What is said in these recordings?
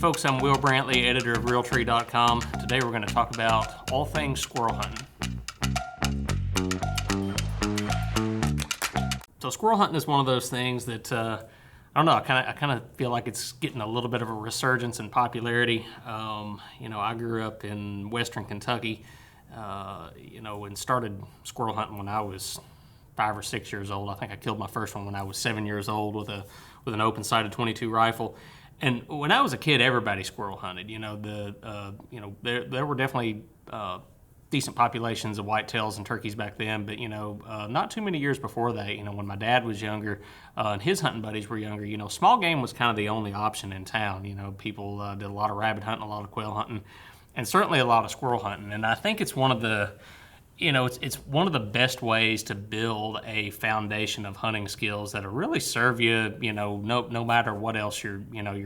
Folks, I'm Will Brantley, editor of Realtree.com. Today we're going to talk about all things squirrel hunting. So squirrel hunting is one of those things that, I don't know, I kind of feel like it's getting a little bit of a resurgence in popularity. I grew up in western Kentucky, and started squirrel hunting when I was 5 or 6 years old. I think I killed my first one when I was 7 years old with an open-sighted .22 rifle. And when I was a kid, everybody squirrel hunted. There were definitely decent populations of whitetails and turkeys back then, but not too many years before that. When my dad was younger and his hunting buddies were younger, small game was kind of the only option in town. People did a lot of rabbit hunting, a lot of quail hunting, and certainly a lot of squirrel hunting. And I think it's one of the it's one of the best ways to build a foundation of hunting skills that'll really serve you, no matter what else you're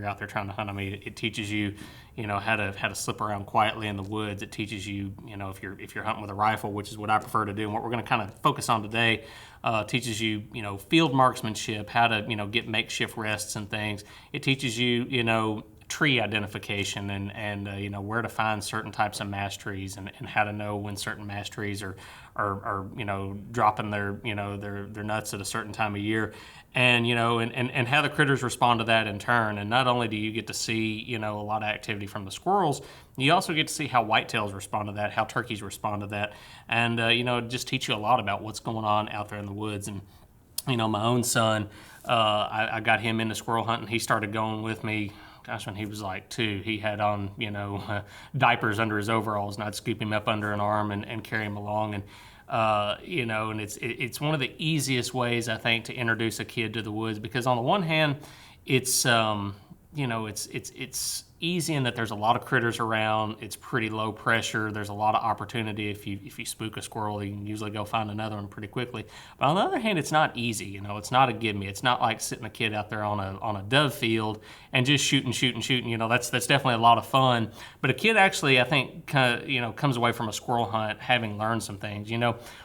out there trying to hunt. I mean, it teaches you, how to slip around quietly in the woods. It teaches you, if you're hunting with a rifle, which is what I prefer to do, and what we're going to kind of focus on today, teaches you, field marksmanship, how to, get makeshift rests and things. It teaches you, tree identification and where to find certain types of mass trees and how to know when certain mass trees are dropping their nuts at a certain time of year, and how the critters respond to that in turn. And not only do you get to see a lot of activity from the squirrels, you also get to see how whitetails respond to that, how turkeys respond to that, and just teach you a lot about what's going on out there in the woods. And my own son, I got him into squirrel hunting. He started going with me, when he was like 2. He had on, diapers under his overalls, and I'd scoop him up under an arm and carry him along. And, and it's one of the easiest ways, I think, to introduce a kid to the woods, because on the one hand, it's, it's easy in that there's a lot of critters around. It's pretty low pressure. There's a lot of opportunity. If you spook a squirrel, you can usually go find another one pretty quickly. But on the other hand, it's not easy. It's not a give me. It's not like sitting a kid out there on a dove field and just shooting. That's definitely a lot of fun. But a kid actually, I think, comes away from a squirrel hunt having learned some things.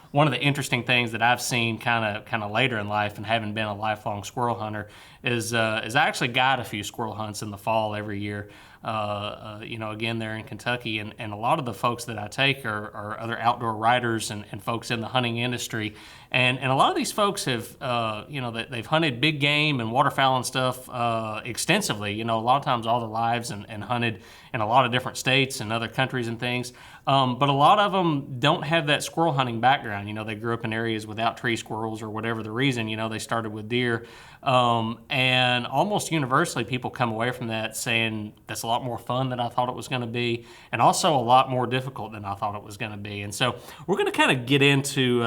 One of the interesting things that I've seen kind of later in life, and having been a lifelong squirrel hunter, is I actually guide a few squirrel hunts in the fall every year. Again, they're in Kentucky, and a lot of the folks that I take are other outdoor writers and folks in the hunting industry. And a lot of these folks have, they've hunted big game and waterfowl and stuff extensively, a lot of times all their lives, and hunted in a lot of different states and other countries and things. But a lot of them don't have that squirrel hunting background. They grew up in areas without tree squirrels, or whatever the reason. They started with deer. And almost universally, people come away from that saying that's a lot more fun than I thought it was going to be, and also a lot more difficult than I thought it was going to be. And so we're going to kind of get into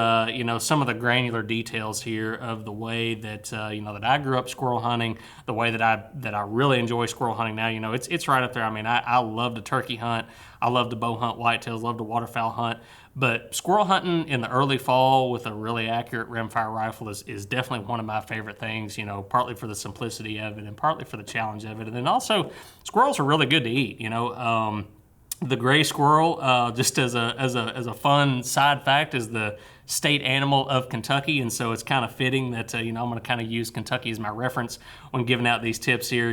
some of the granular details here of the way that that I grew up squirrel hunting, the way that I really enjoy squirrel hunting now. It's right up there. I mean, I love to turkey hunt. I love to bow hunt whitetails, love to waterfowl hunt. But squirrel hunting in the early fall with a really accurate rimfire rifle is definitely one of my favorite things, partly for the simplicity of it and partly for the challenge of it. And then also, squirrels are really good to eat. The gray squirrel, just as a fun side fact, is the state animal of Kentucky, and so it's kind of fitting that I'm going to kind of use Kentucky as my reference when giving out these tips here.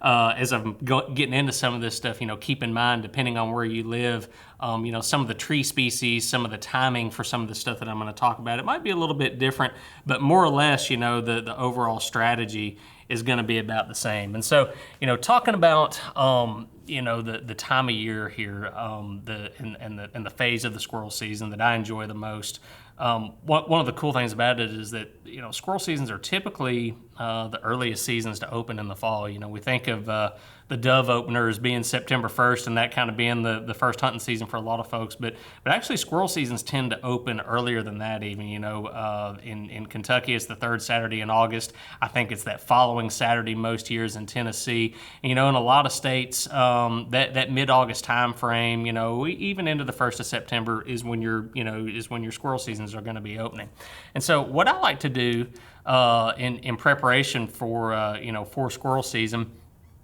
As I'm getting into some of this stuff, keep in mind, depending on where you live, some of the tree species, some of the timing for some of the stuff that I'm going to talk about, it might be a little bit different, but more or less, the overall strategy is going to be about the same. And so, talking about the time of year here, and the phase of the squirrel season that I enjoy the most. One of the cool things about it is that squirrel seasons are typically the earliest seasons to open in the fall. We think of the dove openers being September 1st, and that kind of being the first hunting season for a lot of folks. But actually, squirrel seasons tend to open earlier than that even. In Kentucky, it's the third Saturday in August. I think it's that following Saturday most years in Tennessee. In a lot of states, that mid-August time frame, even into the 1st of September is when your squirrel seasons are going to be opening. And so what I like to do in preparation for squirrel season,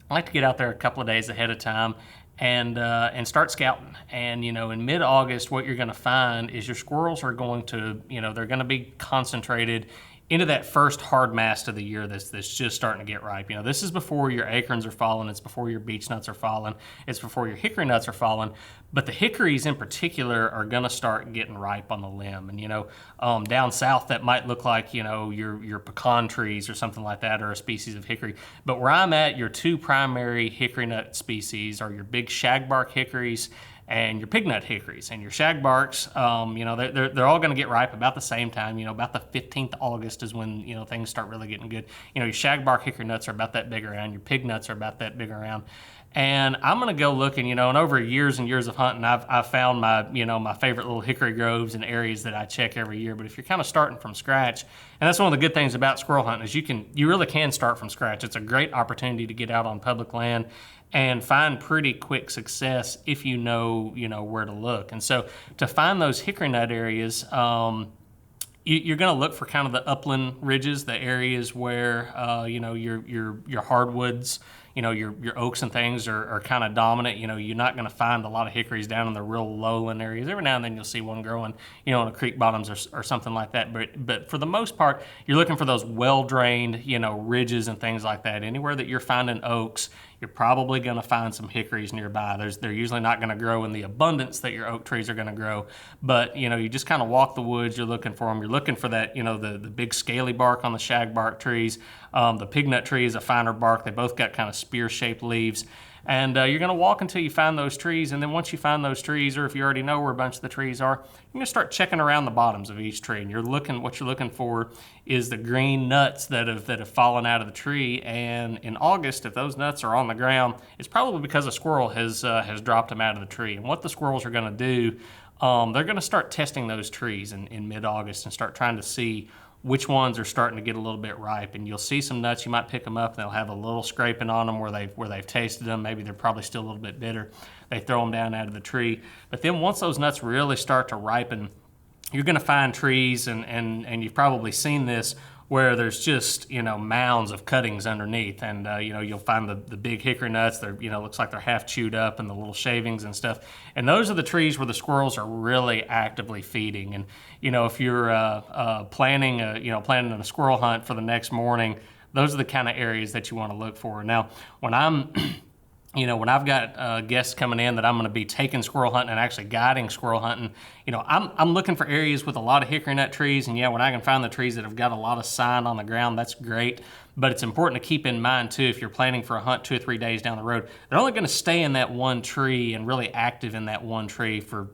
I like to get out there a couple of days ahead of time and start scouting. And in mid-August, what you're going to find is your squirrels are going to they're going to be concentrated into that first hard mast of the year that's just starting to get ripe. This is before your acorns are falling, it's before your beech nuts are falling, it's before your hickory nuts are falling, but the hickories in particular are going to start getting ripe on the limb. And down south that might look like your pecan trees or something like that, or a species of hickory. But where I'm at, your two primary hickory nut species are your big shagbark hickories and your pignut hickories. And your shagbarks, they're all going to get ripe about the same time. About the 15th of August is when things start really getting good. Your shagbark hickory nuts are about that big around. Your pignuts are about that big around. And I'm going to go looking, and over years and years of hunting, I've found my favorite little hickory groves and areas that I check every year. But if you're kind of starting from scratch, and that's one of the good things about squirrel hunting, is you really can start from scratch. It's a great opportunity to get out on public land and find pretty quick success if you know where to look. And so to find those hickory nut areas, you're going to look for kind of the upland ridges, the areas where your hardwoods, your oaks and things are kind of dominant. You're not going to find a lot of hickories down in the real lowland areas. Every now and then you'll see one growing, on the creek bottoms or something like that. But for the most part, you're looking for those well-drained, ridges and things like that. Anywhere that you're finding oaks, you're probably going to find some hickories nearby. They're usually not going to grow in the abundance that your oak trees are going to grow, but you just kind of walk the woods. You're looking for them. You're looking for that, the big scaly bark on the shagbark trees. The pignut tree is a finer bark. They both got kind of spear-shaped leaves. And you're going to walk until you find those trees, and then once you find those trees, or if you already know where a bunch of the trees are, you're going to start checking around the bottoms of each tree. And what you're looking for is the green nuts that have fallen out of the tree. And in August, if those nuts are on the ground, it's probably because a squirrel has dropped them out of the tree. And what the squirrels are going to do, they're going to start testing those trees in mid-August and start trying to see which ones are starting to get a little bit ripe. And you'll see some nuts, you might pick them up, and they'll have a little scraping on them where they've tasted them. Maybe they're probably still a little bit bitter. They throw them down out of the tree. But then once those nuts really start to ripen, you're going to find trees, and you've probably seen this, where there's just mounds of cuttings underneath, and you'll find the big hickory nuts. They're looks like they're half chewed up, and the little shavings and stuff. And those are the trees where the squirrels are really actively feeding. And if you're planning a squirrel hunt for the next morning, those are the kind of areas that you want to look for. Now, when I've got guests coming in that I'm going to be taking squirrel hunting and actually guiding squirrel hunting, I'm looking for areas with a lot of hickory nut trees. And when I can find the trees that have got a lot of sign on the ground, that's great. But it's important to keep in mind too, if you're planning for a hunt 2 or 3 days down the road, they're only going to stay in that one tree and really active in that one tree for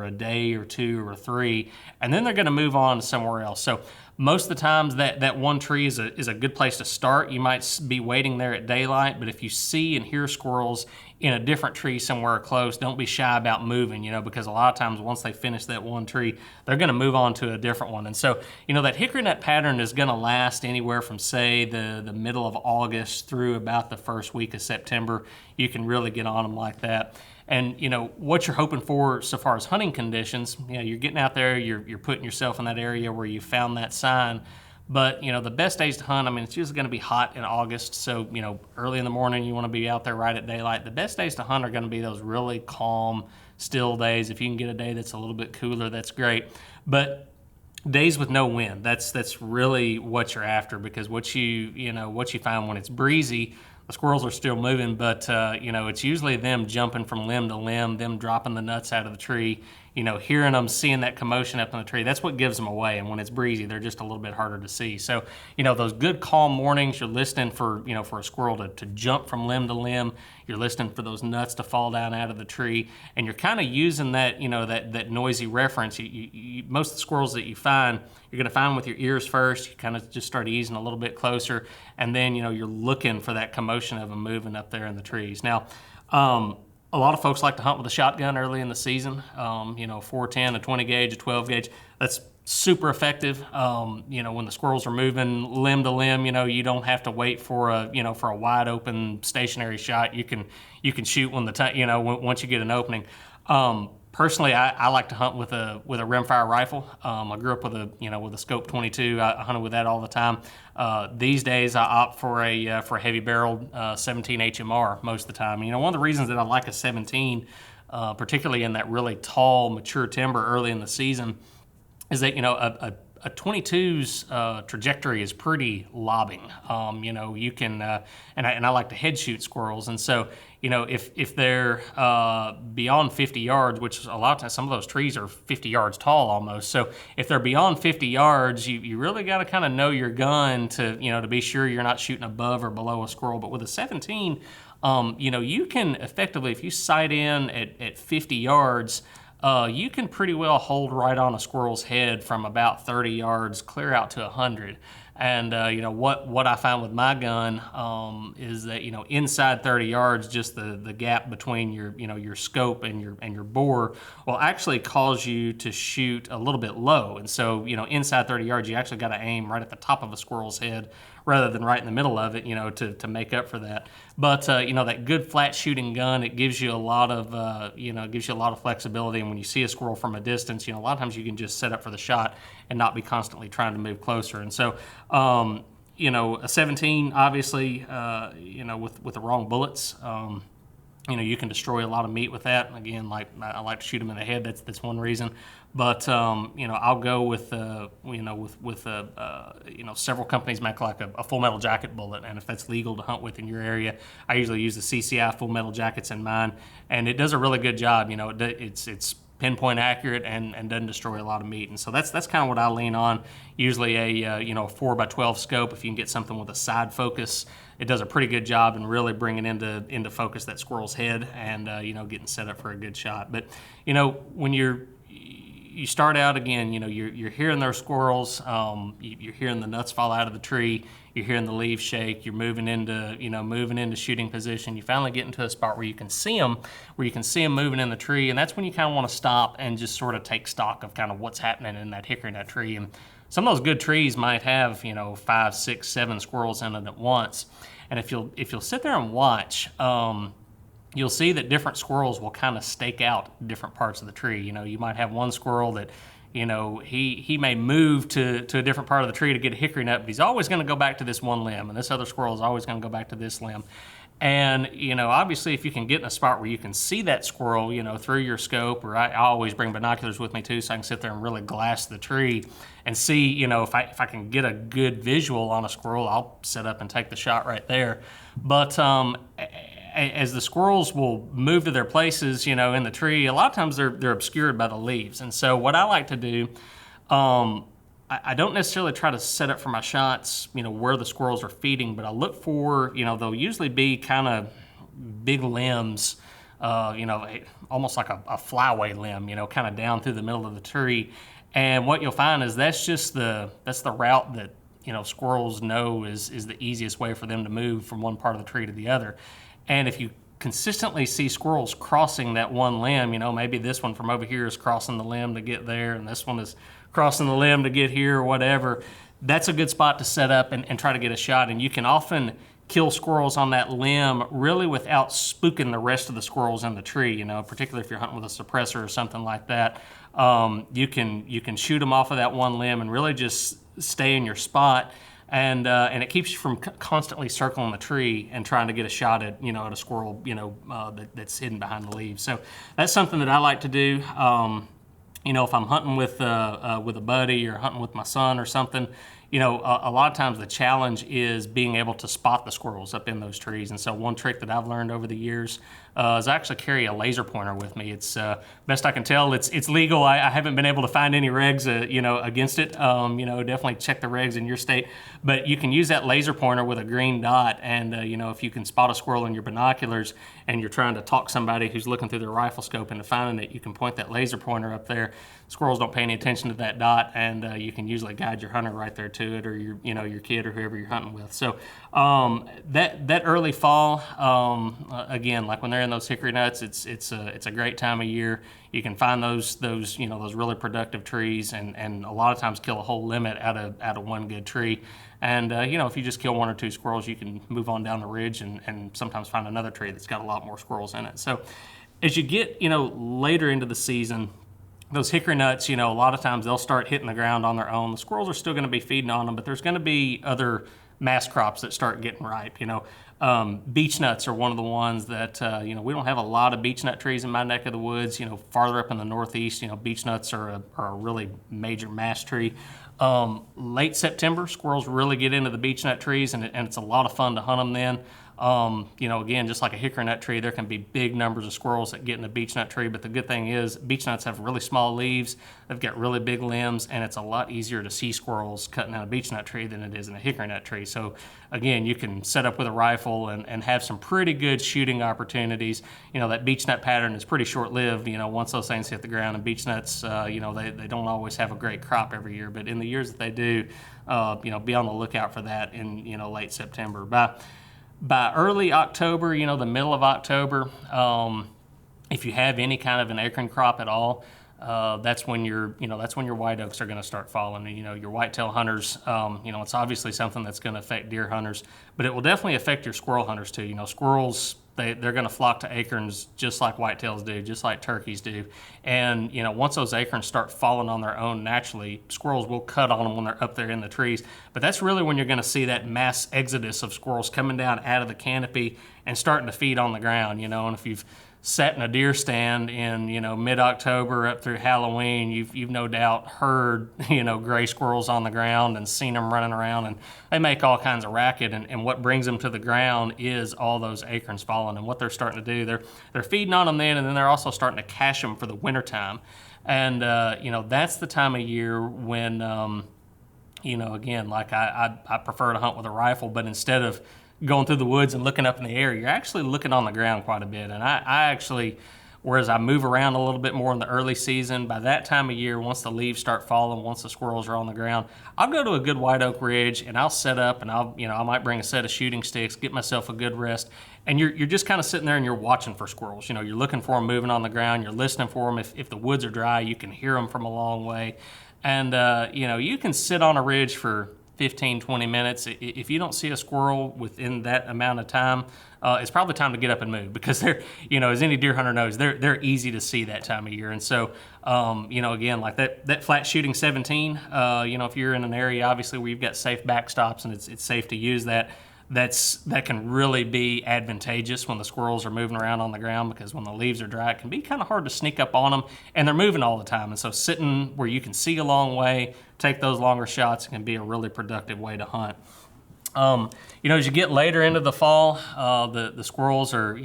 a day or 2 or 3, and then they're going to move on to somewhere else. So most of the times that one tree is a good place to start. You might be waiting there at daylight, but if you see and hear squirrels in a different tree somewhere close, don't be shy about moving, because a lot of times once they finish that one tree, they're going to move on to a different one. And so, that hickory nut pattern is going to last anywhere from, say, the middle of August through about the first week of September. You can really get on them like that. And what you're hoping for so far as hunting conditions, you're getting out there, you're putting yourself in that area where you found that sign. But the best days to hunt, it's usually going to be hot in August, so early in the morning you want to be out there right at daylight. The best days to hunt are going to be those really calm, still days. If you can get a day that's a little bit cooler, that's great. But days with no wind, that's really what you're after, because what you find when it's breezy, the squirrels are still moving, but it's usually them jumping from limb to limb, them dropping the nuts out of the tree, hearing them, seeing that commotion up in the tree. That's what gives them away. And when it's breezy, they're just a little bit harder to see. So, those good calm mornings, you're listening for a squirrel to jump from limb to limb. You're listening for those nuts to fall down out of the tree, and you're kind of using that, that noisy reference. Most of the squirrels that you find, you're going to find with your ears first. You kind of just start easing a little bit closer, and then you're looking for that commotion of them moving up there in the trees. Now, a lot of folks like to hunt with a shotgun early in the season. 410, a 20 gauge, a 12 gauge. That's super effective. When the squirrels are moving limb to limb, you don't have to wait for a wide open stationary shot. You can shoot when once you get an opening. Personally, I like to hunt with a rimfire rifle. I grew up with a scope 22. I hunted with that all the time. These days, I opt for a heavy barreled 17 HMR most of the time. One of the reasons that I like a 17, particularly in that really tall, mature timber early in the season, is that a 22's trajectory is pretty lobbing. You can, and I like to head shoot squirrels, and so if they're beyond 50 yards, which a lot of times some of those trees are 50 yards tall almost. So if they're beyond 50 yards, you really got to kind of know your gun to be sure you're not shooting above or below a squirrel. But with a 17, you can effectively, if you sight in at 50 yards. You can pretty well hold right on a squirrel's head from about 30 yards clear out to 100. And what I find with my gun is that inside 30 yards, just the gap between your scope and your bore will actually cause you to shoot a little bit low. And so inside 30 yards, you actually got to aim right at the top of a squirrel's head rather than right in the middle of it, to make up for that. But that good flat shooting gun, it gives you a lot of flexibility. And when you see a squirrel from a distance, a lot of times you can just set up for the shot and not be constantly trying to move closer. And so, a 17, obviously, with the wrong bullets, you can destroy a lot of meat with that. Again, I like to shoot them in the head. That's one reason. But I'll go with several companies make like a full metal jacket bullet, and if that's legal to hunt with in your area, I usually use the CCI full metal jackets in mine, and it does a really good job. It's pinpoint accurate and doesn't destroy a lot of meat, and so that's kind of what I lean on. Usually a 4x12 scope. If you can get something with a side focus, it does a pretty good job in really bringing into focus that squirrel's head and getting set up for a good shot. But when you start out again, you're hearing those squirrels, you're hearing the nuts fall out of the tree, you're hearing the leaves shake, you're moving into shooting position. You finally get into a spot where you can see them moving in the tree, and that's when you kind of want to stop and just sort of take stock of kind of what's happening in that hickory nut tree. And some of those good trees might have 5, 6, 7 squirrels in it at once, and if you'll sit there and watch, you'll see that different squirrels will kind of stake out different parts of the tree. You might have one squirrel that, he may move to a different part of the tree to get a hickory nut, but he's always going to go back to this one limb, and this other squirrel is always going to go back to this limb. And, obviously, if you can get in a spot where you can see that squirrel, through your scope, or I always bring binoculars with me too, so I can sit there and really glass the tree and see, if I can get a good visual on a squirrel, I'll set up and take the shot right there. But as the squirrels will move to their places, in the tree, a lot of times they're obscured by the leaves. And so what I like to do, I don't necessarily try to set up for my shots, where the squirrels are feeding, but I look for, they'll usually be kind of big limbs, almost like a flyway limb, kind of down through the middle of the tree. And what you'll find is that's the route that, squirrels know is the easiest way for them to move from one part of the tree to the other. And if you consistently see squirrels crossing that one limb, maybe this one from over here is crossing the limb to get there, and this one is crossing the limb to get here or whatever, that's a good spot to set up and try to get a shot. And you can often kill squirrels on that limb really without spooking the rest of the squirrels in the tree, particularly if you're hunting with a suppressor or something like that. You can shoot them off of that one limb and really just stay in your spot. And it keeps you from constantly circling the tree and trying to get a shot at a squirrel that's hidden behind the leaves. So that's something that I like to do. If I'm hunting with a buddy or hunting with my son or something, a lot of times the challenge is being able to spot the squirrels up in those trees. And so one trick that I've learned over the years is I actually carry a laser pointer with me. It's best I can tell, it's legal. I haven't been able to find any regs, against it. Definitely check the regs in your state. But you can use that laser pointer with a green dot, and if you can spot a squirrel in your binoculars and you're trying to talk somebody who's looking through their rifle scope into finding it, you can point that laser pointer up there. Squirrels don't pay any attention to that dot, and you can usually guide your hunter right there to it, or your kid or whoever you're hunting with. So that early fall, again, like when they're in those hickory nuts, it's a great time of year. You can find those really productive trees, and a lot of times kill a whole limit out of one good tree. And if you just kill 1 or 2 squirrels, you can move on down the ridge and sometimes find another tree that's got a lot more squirrels in it. So as you get later into the season, those hickory nuts, a lot of times they'll start hitting the ground on their own. The squirrels are still going to be feeding on them, but there's going to be other mass crops that start getting ripe. Beech nuts are one of the ones that, we don't have a lot of beech nut trees in my neck of the woods. Farther up in the northeast, beech nuts are a really major mass tree. Late September, squirrels really get into the beech nut trees, and it's a lot of fun to hunt them then. Again, just like a hickory nut tree, there can be big numbers of squirrels that get in a beech nut tree, but the good thing is beech nuts have really small leaves, they've got really big limbs, and it's a lot easier to see squirrels cutting down a beech nut tree than it is in a hickory nut tree. So again, you can set up with a rifle and have some pretty good shooting opportunities. That beech nut pattern is pretty short-lived. Once those things hit the ground, and beech nuts, they don't always have a great crop every year, but in the years that they do, be on the lookout for that in, late September. By early October, the middle of October, if you have any kind of an acorn crop at all, that's when your white oaks are going to start falling. Your whitetail hunters, it's obviously something that's going to affect deer hunters, but it will definitely affect your squirrel hunters too. Squirrels, they're going to flock to acorns just like whitetails do, just like turkeys do. And, once those acorns start falling on their own naturally, squirrels will cut on them when they're up there in the trees. But that's really when you're going to see that mass exodus of squirrels coming down out of the canopy and starting to feed on the ground, and if you've sat in a deer stand in, mid-October up through Halloween, you've no doubt heard, gray squirrels on the ground and seen them running around, and they make all kinds of racket, and what brings them to the ground is all those acorns falling. And what they're starting to do, they're feeding on them then, and then they're also starting to cache them for the wintertime. And, that's the time of year when, again, like I prefer to hunt with a rifle, but instead of going through the woods and looking up in the air, you're actually looking on the ground quite a bit. And I actually, whereas I move around a little bit more in the early season, by that time of year, once the leaves start falling, once the squirrels are on the ground, I'll go to a good white oak ridge and I'll set up, and I might bring a set of shooting sticks, get myself a good rest. And you're just kind of sitting there and you're watching for squirrels. You're looking for them moving on the ground. You're listening for them. If the woods are dry, you can hear them from a long way. And, you can sit on a ridge for 15, 20 minutes. If you don't see a squirrel within that amount of time, it's probably time to get up and move, because they're, as any deer hunter knows, they're easy to see that time of year. And so, again, like that flat shooting 17, if you're in an area, obviously, where you've got safe backstops and it's safe to use that, that can really be advantageous when the squirrels are moving around on the ground, because when the leaves are dry, it can be kind of hard to sneak up on them, and they're moving all the time. And so sitting where you can see a long way, take those longer shots, can be a really productive way to hunt. As you get later into the fall, the squirrels are,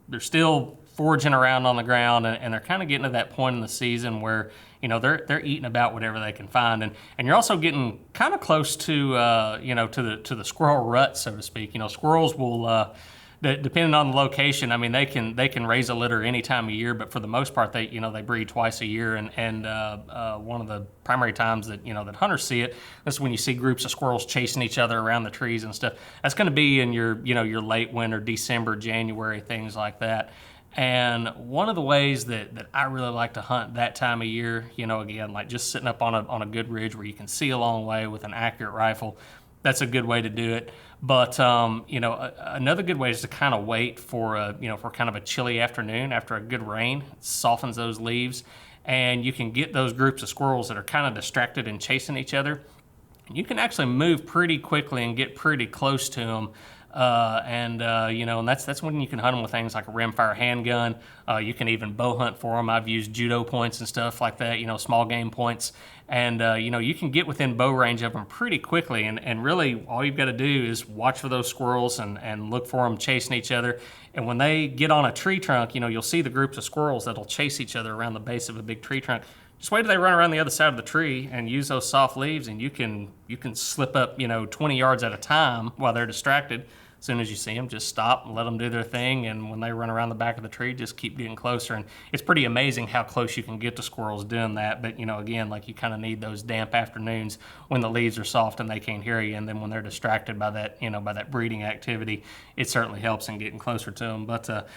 they're still foraging around on the ground, and they're kind of getting to that point in the season where, they're eating about whatever they can find, and you're also getting kind of close to, to the squirrel rut, so to speak. Squirrels will, depending on the location, I mean, they can raise a litter any time of year, but for the most part, they breed twice a year, and one of the primary times that that hunters see it, that's when you see groups of squirrels chasing each other around the trees and stuff. That's going to be in your your late winter, December, January, things like that. And one of the ways that I really like to hunt that time of year, again, like just sitting up on a good ridge where you can see a long way with an accurate rifle, that's a good way to do it. But another good way is to kind of wait for for kind of a chilly afternoon after a good rain. It softens those leaves, and you can get those groups of squirrels that are kind of distracted and chasing each other. You can actually move pretty quickly and get pretty close to them. And that's when you can hunt them with things like a rimfire handgun. You can even bow hunt for them. I've used judo points and stuff like that, small game points. And, you can get within bow range of them pretty quickly. And really, all you've got to do is watch for those squirrels and look for them chasing each other. And when they get on a tree trunk, you'll see the groups of squirrels that'll chase each other around the base of a big tree trunk. Just wait till they run around the other side of the tree and use those soft leaves, and you can slip up 20 yards at a time while they're distracted. As soon as you see them, just stop and let them do their thing, and when they run around the back of the tree, just keep getting closer. And it's pretty amazing how close you can get to squirrels doing that. But again, like, you kind of need those damp afternoons when the leaves are soft and they can't hear you, and then when they're distracted by that by that breeding activity, it certainly helps in getting closer to them. But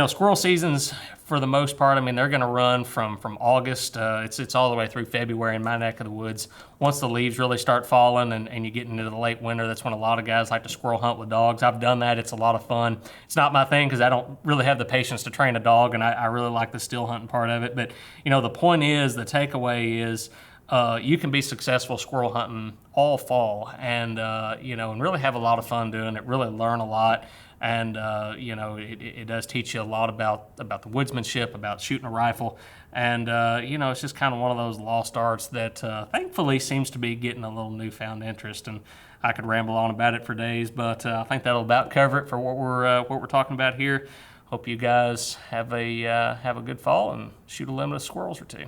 squirrel seasons, for the most part, I mean, they're going to run from August. It's all the way through February in my neck of the woods. Once the leaves really start falling and you get into the late winter, that's when a lot of guys like to squirrel hunt with dogs. I've done that. It's a lot of fun. It's not my thing because I don't really have the patience to train a dog, and I really like the still hunting part of it. But the point is, the takeaway is, you can be successful squirrel hunting all fall, and and really have a lot of fun doing it. Really learn a lot. And you know, it does teach you a lot about the woodsmanship, about shooting a rifle, and you know, it's just kind of one of those lost arts that thankfully seems to be getting a little newfound interest. And I could ramble on about it for days, but I think that'll about cover it for what we're talking about here. Hope you guys have a good fall and shoot a limit of squirrels or two.